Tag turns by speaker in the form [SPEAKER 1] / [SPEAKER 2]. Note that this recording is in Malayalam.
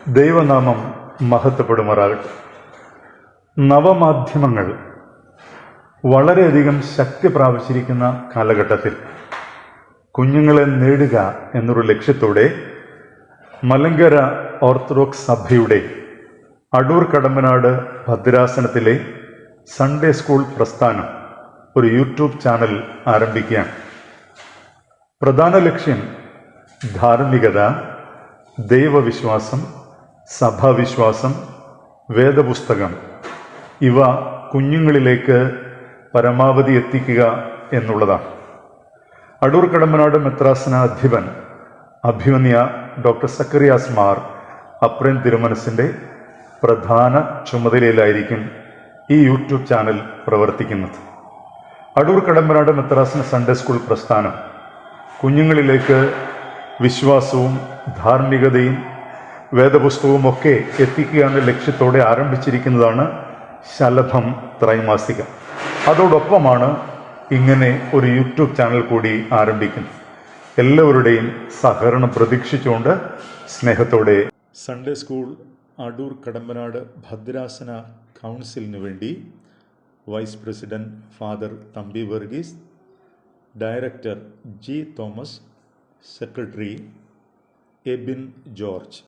[SPEAKER 1] ദൈവനാമം മഹത്വപ്പെടുമാറാകട്ടെ. നവമാധ്യമങ്ങൾ വളരെയധികം ശക്തി പ്രാപിച്ചിരിക്കുന്ന കാലഘട്ടത്തിൽ കുഞ്ഞുങ്ങളെ നേടുക എന്നൊരു ലക്ഷ്യത്തോടെ മലങ്കര ഓർത്തഡോക്സ് സഭയുടെ അടൂർ കടമ്പനാട് ഭദ്രാസനത്തിലെ സൺഡേ സ്കൂൾ പ്രസ്ഥാനം ഒരു യൂട്യൂബ് ചാനൽ ആരംഭിക്കുകയാണ്. പ്രധാന ലക്ഷ്യം ധാർമ്മികത, ദൈവവിശ്വാസം, സഭാവിശ്വാസം, വേദപുസ്തകം ഇവ കുഞ്ഞുങ്ങളിലേക്ക് പരമാവധി എത്തിക്കുക എന്നുള്ളതാണ്. അടൂർ കടമ്പനാട് മെത്രാസനാധിപൻ അഭിമന്യ ഡോക്ടർ സക്കറിയാസ് മാർ അപ്രൻ തിരുമനസിൻ്റെ പ്രധാന ചുമതലയിലായിരിക്കും ഈ യൂട്യൂബ് ചാനൽ പ്രവർത്തിക്കുന്നത്. അടൂർ കടമ്പനാട് മെത്രാസന സൺഡേ സ്കൂൾ പ്രസ്ഥാനം കുഞ്ഞുങ്ങളിലേക്ക് വിശ്വാസവും ധാർമ്മികതയും വേദപുസ്തകവും ഒക്കെ എത്തിക്കുക എന്ന ലക്ഷ്യത്തോടെ ആരംഭിച്ചിരിക്കുന്നതാണ് ശലഭം ത്രൈമാസികം. അതോടൊപ്പമാണ് ഇങ്ങനെ ഒരു യൂട്യൂബ് ചാനൽ കൂടി ആരംഭിക്കുന്നത്. എല്ലാവരുടെയും സഹകരണം പ്രതീക്ഷിച്ചുകൊണ്ട് സ്നേഹത്തോടെ സൺഡേ സ്കൂൾ അടൂർ കടമ്പനാട് ഭദ്രാസന കൗൺസിലിനു വേണ്ടി vice president father Thampi Varghese, director G Thomas, secretary Ebin George.